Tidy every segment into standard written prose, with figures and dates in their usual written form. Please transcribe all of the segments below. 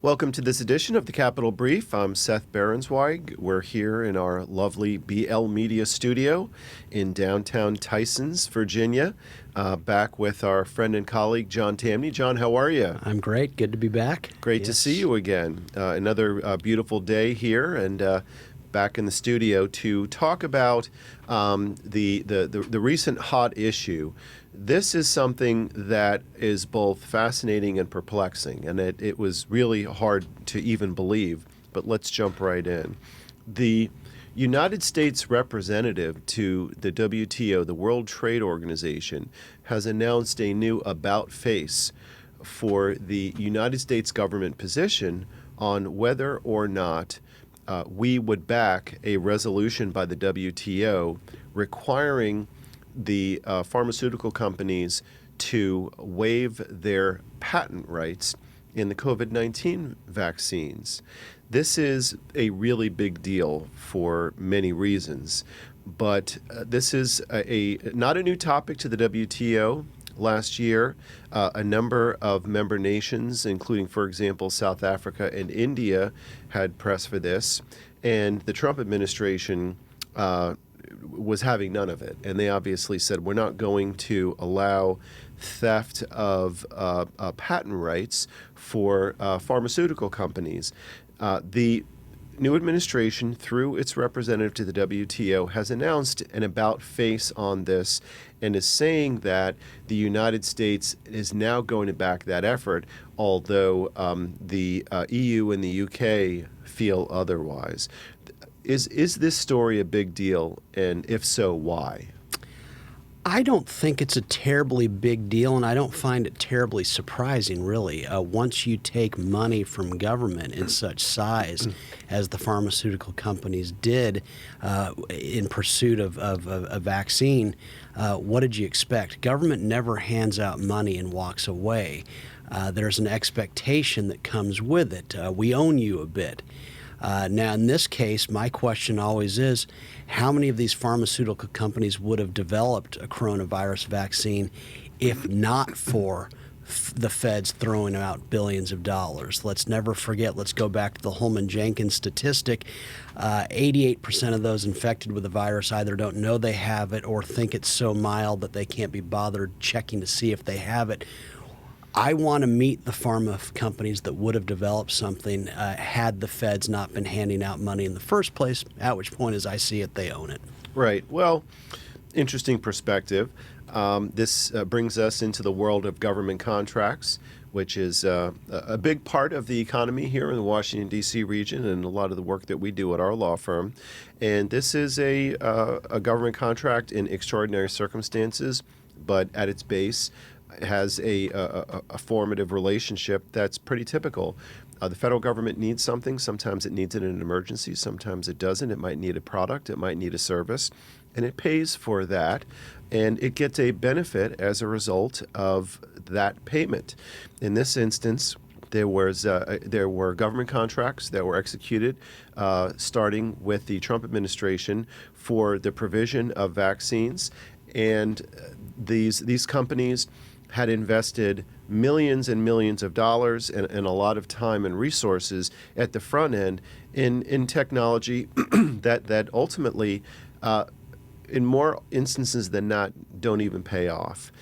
Welcome to this edition of the Capital Brief. I'm Seth Berenzweig. We're here in our lovely BL Media studio in downtown Tysons, Virginia, back with our friend and colleague, John Tamny. John, how are you? I'm great. Good to be back. Great to see you again. Another beautiful day here and back in the studio to talk about the recent hot issue. This is something that is both fascinating and perplexing, and it was really hard to even believe, but let's jump right in. The United States representative to the WTO, the World Trade Organization, has announced a new about face for the United States government position on whether or not we would back a resolution by the WTO requiring the pharmaceutical companies to waive their patent rights in the COVID-19 vaccines. This is a really big deal for many reasons, but this is not a new topic to the WTO. Last year, a number of member nations, including, for example, South Africa and India, had pressed for this, and the Trump administration was having none of it. And they obviously said, we're not going to allow theft of patent rights for pharmaceutical companies. The new administration, through its representative to the WTO, has announced an about face on this and is saying that the United States is now going to back that effort, although the EU and the UK feel otherwise. Is this story a big deal, and if so, why? I don't think it's a terribly big deal, and I don't find it terribly surprising, really. Once you take money from government in such size as the pharmaceutical companies did in pursuit of a vaccine, what did you expect? Government never hands out money and walks away. There's an expectation that comes with it. We own you a bit. Now, in this case, my question always is, how many of these pharmaceutical companies would have developed a coronavirus vaccine if not for the feds throwing out billions of dollars? Let's never forget, let's go back to the Holman-Jenkins statistic. 88% of those infected with the virus either don't know they have it or think it's so mild that they can't be bothered checking to see if they have it. I want to meet the pharma companies that would have developed something had the feds not been handing out money in the first place, at which point, as I see it, they own it. Right. Well, interesting perspective. This brings us into the world of government contracts, which is a big part of the economy here in the Washington, D.C. region and a lot of the work that we do at our law firm. And this is a government contract in extraordinary circumstances, but at its base, has a formative relationship that's pretty typical. The federal government needs something. Sometimes it needs it in an emergency. Sometimes it doesn't. It might need a product. It might need a service. And it pays for that. And it gets a benefit as a result of that payment. In this instance, there were government contracts that were executed starting with the Trump administration for the provision of vaccines. And these companies had invested millions and millions of dollars and a lot of time and resources at the front end in technology that ultimately, in more instances than not, don't even pay off.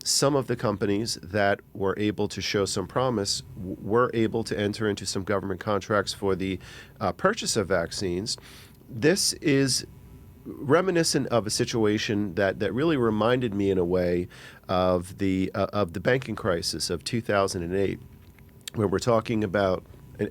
Some of the companies that were able to show some promise were able to enter into some government contracts for the purchase of vaccines. This is reminiscent of a situation that really reminded me in a way of the banking crisis of 2008, where we're talking about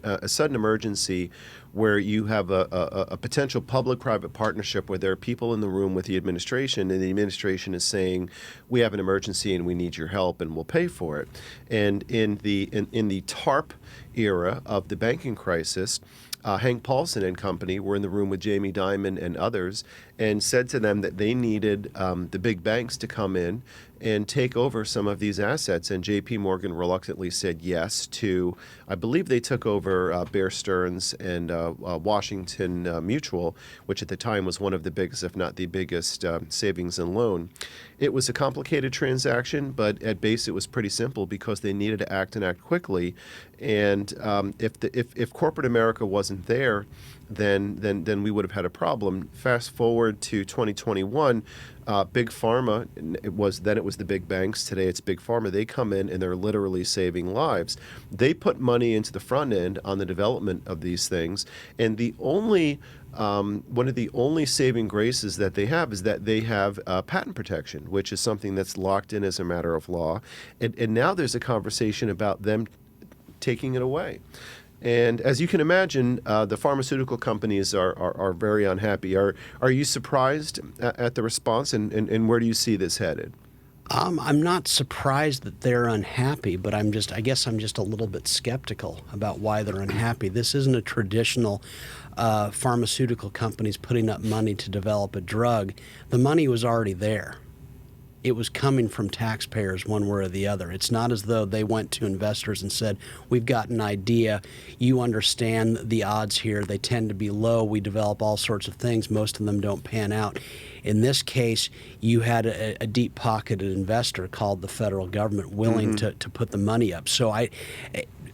a sudden emergency where you have a potential public-private partnership where there are people in the room with the administration, and the administration is saying, we have an emergency and we need your help and we'll pay for it. And in the TARP era of the banking crisis, Hank Paulson and company were in the room with Jamie Dimon and others and said to them that they needed the big banks to come in and take over some of these assets. And J.P. Morgan reluctantly said yes to, I believe they took over Bear Stearns and Washington Mutual, which at the time was one of the biggest, if not the biggest, savings and loan. It was a complicated transaction, but at base it was pretty simple because they needed to act and act quickly. And And if corporate America wasn't there, then we would have had a problem. Fast forward to 2021, big pharma, it was the big banks. Today it's big pharma. They come in and they're literally saving lives. They put money into the front end on the development of these things, and the only one of the only saving graces that they have is that they have patent protection, which is something that's locked in as a matter of law. And now there's a conversation about them taking it away. And as you can imagine, the pharmaceutical companies are very unhappy. Are you surprised at the response, and where do you see this headed? I'm not surprised that they're unhappy, but I guess I'm just a little bit skeptical about why they're unhappy. This isn't a traditional pharmaceutical companies putting up money to develop a drug. The money was already there. It was coming from taxpayers one way or the other. It's not as though they went to investors and said, we've got an idea. You understand the odds here. They tend to be low. We develop all sorts of things. Most of them don't pan out. In this case, you had a deep-pocketed investor called the federal government willing to put the money up. So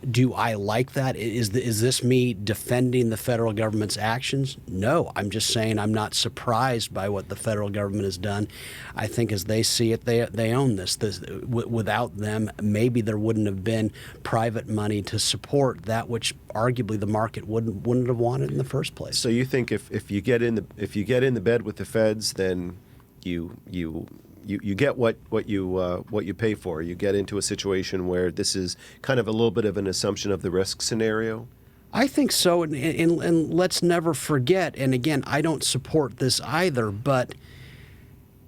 do I like that? Is this me defending the federal government's actions? No, I'm just saying I'm not surprised by what the federal government has done. I think as they see it, they own this. Without them, maybe there wouldn't have been private money to support that which arguably the market wouldn't have wanted in the first place. So you think if you get in the bed with the feds, then you get what you pay for. You get into a situation where this is kind of a little bit of an assumption of the risk scenario. I think so, and let's never forget, and again, I don't support this either, but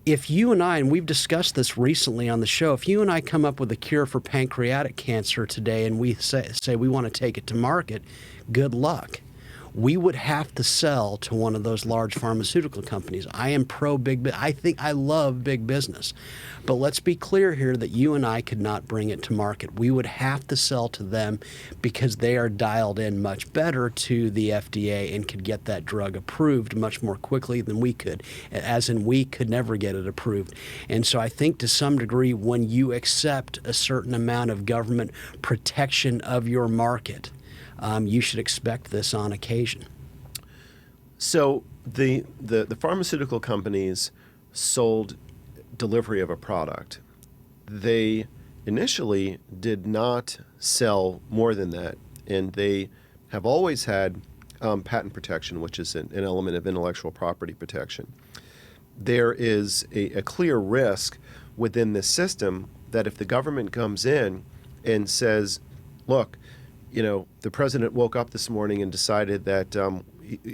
if you and I, and we've discussed this recently on the show, if you and I come up with a cure for pancreatic cancer today and we say we want to take it to market, good luck. We would have to sell to one of those large pharmaceutical companies. I am pro big business. I love big business. But let's be clear here that you and I could not bring it to market. We would have to sell to them because they are dialed in much better to the FDA and could get that drug approved much more quickly than we could, as in we could never get it approved. And so I think to some degree when you accept a certain amount of government protection of your market, you should expect this on occasion. So the pharmaceutical companies sold delivery of a product. They initially did not sell more than that, and they have always had patent protection, which is an element of intellectual property protection. There is a clear risk within this system that if the government comes in and says, look, the president woke up this morning and decided that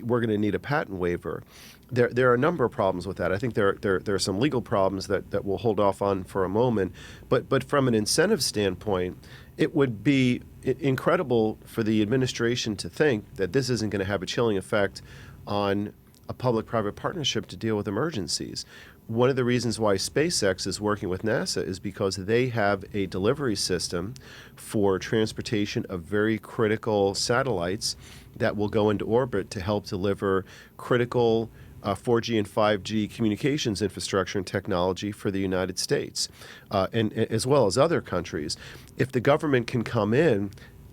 we're going to need a patent waiver. There are a number of problems with that. I think there are some legal problems that we'll hold off on for a moment. But from an incentive standpoint, it would be incredible for the administration to think that this isn't going to have a chilling effect on a public-private partnership to deal with emergencies. One of the reasons why SpaceX is working with NASA is because they have a delivery system for transportation of very critical satellites that will go into orbit to help deliver critical 4G and 5G communications infrastructure and technology for the United States, and as well as other countries. If the government can come in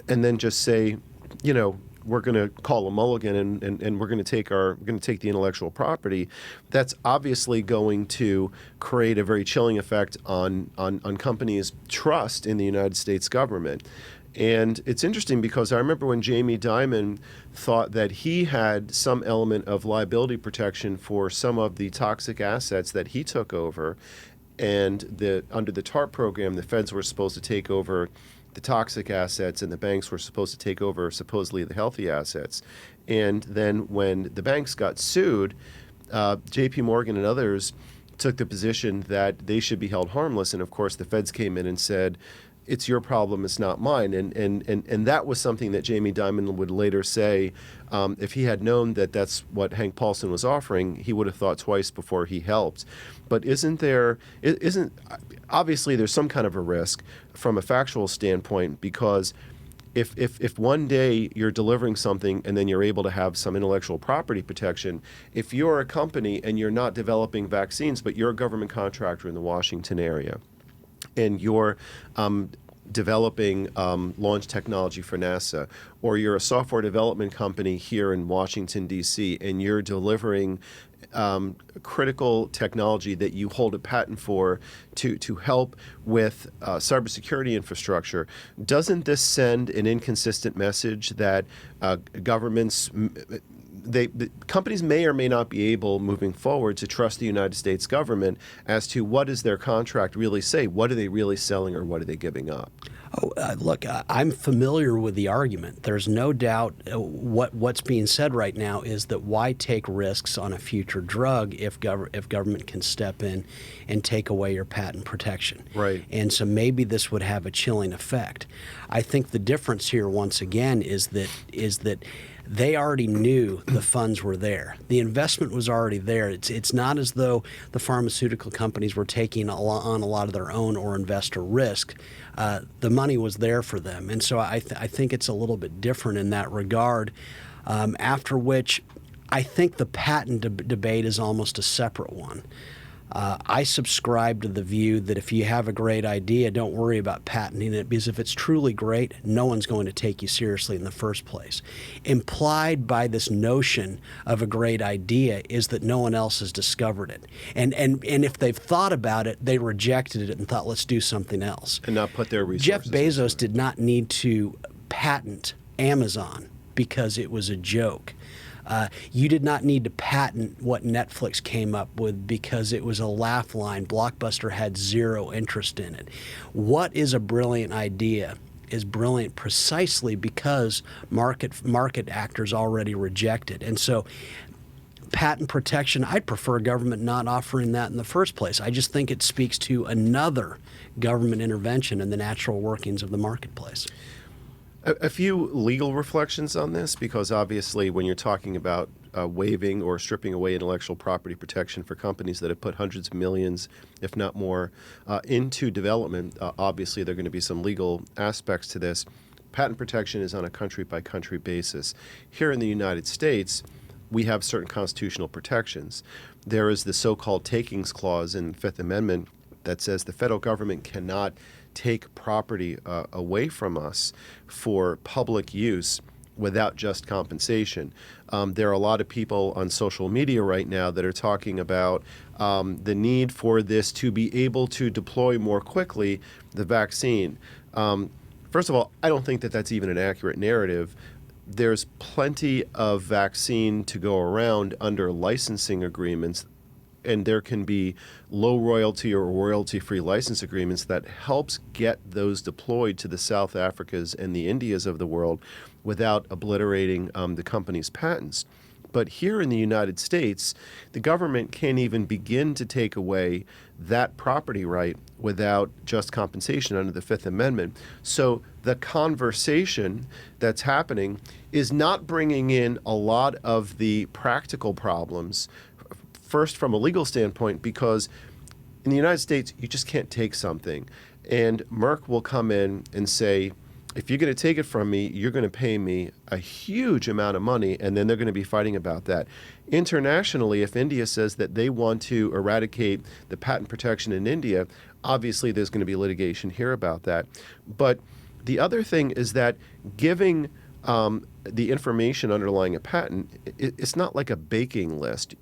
and then just say, we're going to call a mulligan and we're going to take the intellectual property, that's obviously going to create a very chilling effect on companies' trust in the United States government. And it's interesting because I remember when Jamie Dimon thought that he had some element of liability protection for some of the toxic assets that he took over, and under the TARP program, the feds were supposed to take over the toxic assets, and the banks were supposed to take over supposedly the healthy assets. And then when the banks got sued, J.P. Morgan and others took the position that they should be held harmless. And of course, the feds came in and said, it's your problem, it's not mine. And that was something that Jamie Dimon would later say, if he had known that that's what Hank Paulson was offering, he would have thought twice before he helped. But obviously there's some kind of a risk from a factual standpoint, because if one day you're delivering something and then you're able to have some intellectual property protection, if you're a company and you're not developing vaccines, but you're a government contractor in the Washington area, and you're developing launch technology for NASA, or you're a software development company here in Washington, D.C., and you're delivering critical technology that you hold a patent for to help with cybersecurity infrastructure, doesn't this send an inconsistent message that governments, the companies may or may not be able, moving forward, to trust the United States government as to what does their contract really say? What are they really selling, or what are they giving up? Oh, look, I'm familiar with the argument. There's no doubt what's being said right now is that why take risks on a future drug if government can step in and take away your patent protection? Right. And so maybe this would have a chilling effect. I think the difference here, once again, is that they already knew the funds were there. The investment was already there. It's not as though the pharmaceutical companies were taking on a lot of their own or investor risk. The money was there for them. And so I think it's a little bit different in that regard, after which I think the patent debate is almost a separate one. I subscribe to the view that if you have a great idea, don't worry about patenting it, because if it's truly great, no one's going to take you seriously in the first place. Implied by this notion of a great idea is that no one else has discovered it. And if they've thought about it, they rejected it and thought, let's do something else. And not put their resources Jeff Bezos into it. did not need to patent Amazon because it was a joke. You did not need to patent what Netflix came up with because it was a laugh line. Blockbuster had zero interest in it. What is a brilliant idea is brilliant precisely because market actors already reject it. And so patent protection, I'd prefer government not offering that in the first place. I just think it speaks to another government intervention in the natural workings of the marketplace. A few legal reflections on this, because obviously when you're talking about waiving or stripping away intellectual property protection for companies that have put hundreds of millions, if not more, into development, obviously there are going to be some legal aspects to this. Patent protection is on a country-by-country basis. Here in the United States, we have certain constitutional protections. There is the so-called takings clause in the Fifth Amendment that says the federal government cannot take property away from us for public use without just compensation. There are a lot of people on social media right now that are talking about the need for this to be able to deploy more quickly, the vaccine. First of all, I don't think that that's even an accurate narrative. There's plenty of vaccine to go around under licensing agreements, and there can be low royalty or royalty-free license agreements that helps get those deployed to the South Africas and the Indias of the world without obliterating the company's patents. But here in the United States, the government can't even begin to take away that property right without just compensation under the Fifth Amendment. So the conversation that's happening is not bringing in a lot of the practical problems. First, from a legal standpoint, because in the United States, you just can't take something. And Merck will come in and say, if you're going to take it from me, you're going to pay me a huge amount of money, and then they're going to be fighting about that. Internationally, if India says that they want to eradicate the patent protection in India, obviously there's going to be litigation here about that. But the other thing is that giving the information underlying a patent, it's not like a baking list.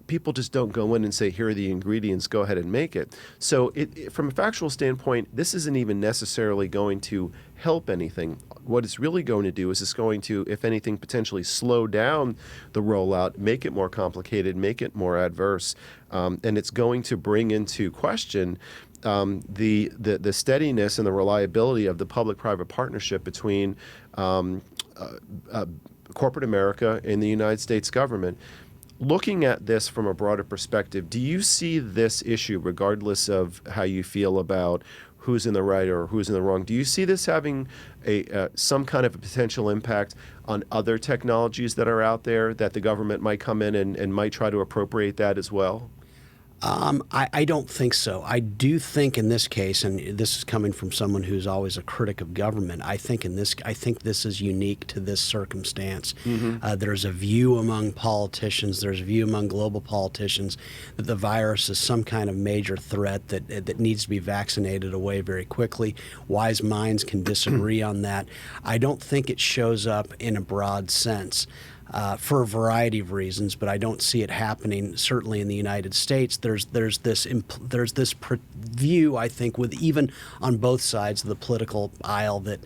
People just don't go in and say, here are the ingredients, go ahead and make it. So from a factual standpoint, this isn't even necessarily going to help anything. What it's really going to do is it's going to, if anything, potentially slow down the rollout, make it more complicated, make it more adverse, and it's going to bring into question the steadiness and the reliability of the public-private partnership between corporate America and the United States government. Looking at this from a broader perspective, do you see this issue, regardless of how you feel about who's in the right or who's in the wrong, do you see this having some kind of a potential impact on other technologies that are out there that the government might come in and might try to appropriate that as well? I don't think so. I do think in this case, and this is coming from someone who's always a critic of government, I think this is unique to this circumstance. There's a view among politicians, there's a view among global politicians that the virus is some kind of major threat that needs to be vaccinated away very quickly. Wise minds can disagree on that. I don't think it shows up in a broad sense. For a variety of reasons, but I don't see it happening. Certainly in the United States, there's this view, I think, with even on both sides of the political aisle, that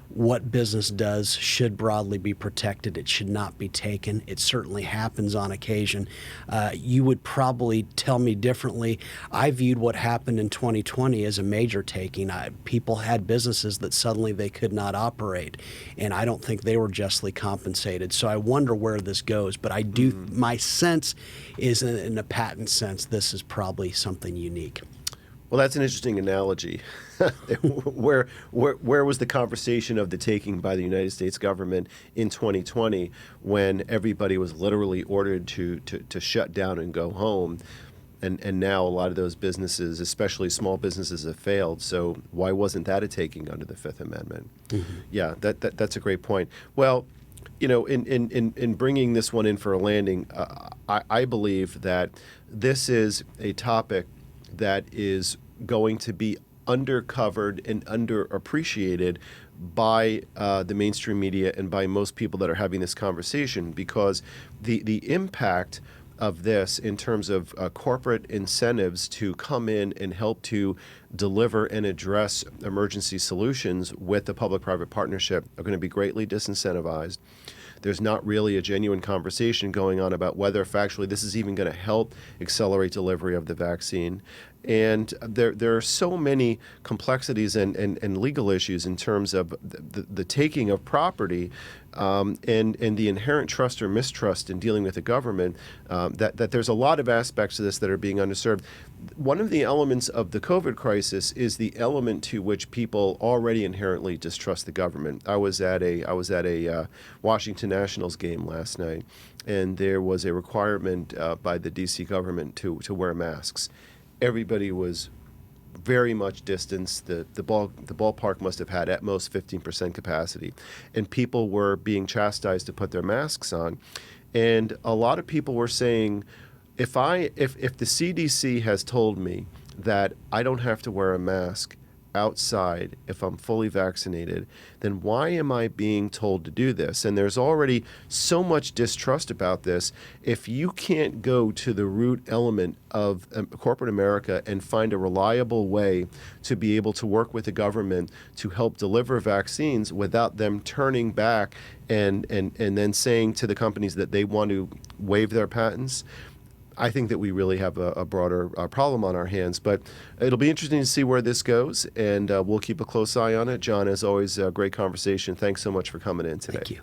what business does should broadly be protected. It should not be taken. It certainly happens on occasion. You would probably tell me differently. I viewed what happened in 2020 as a major taking. People had businesses that suddenly they could not operate, and I don't think they were justly compensated. So I wonder where this goes. But I do. My sense is, in a patent sense, this is probably something unique. Well, that's an interesting analogy. where was the conversation of the taking by the United States government in 2020 when everybody was literally ordered to shut down and go home? And now a lot of those businesses, especially small businesses, have failed. So why wasn't that a taking under the Fifth Amendment? Yeah, that's a great point. Well, you know, in bringing this one in for a landing, I believe that this is a topic that is going to be undercovered and underappreciated by the mainstream media and by most people that are having this conversation, because the impact of this in terms of corporate incentives to come in and help to deliver and address emergency solutions with the public-private partnership are going to be greatly disincentivized. There's not really a genuine conversation going on about whether factually this is even going to help accelerate delivery of the vaccine. And there are so many complexities and legal issues in terms of the taking of property and the inherent trust or mistrust in dealing with the government, that there's a lot of aspects of this that are being underserved. One of the elements of the COVID crisis is the element to which people already inherently distrust the government. I was at a Washington Nationals game last night, and there was a requirement by the D.C. government to wear masks. Everybody was very much distanced. The ballpark must have had at most 15% capacity, and people were being chastised to put their masks on. And a lot of people were saying, if the CDC has told me that I don't have to wear a mask outside if I'm fully vaccinated, then why am I being told to do this? And there's already so much distrust about this. If you can't go to the root element of corporate America and find a reliable way to be able to work with the government to help deliver vaccines without them turning back and then saying to the companies that they want to waive their patents, I think that we really have a broader problem on our hands. But it'll be interesting to see where this goes, and we'll keep a close eye on it. John, as always, a great conversation. Thanks so much for coming in today. Thank you.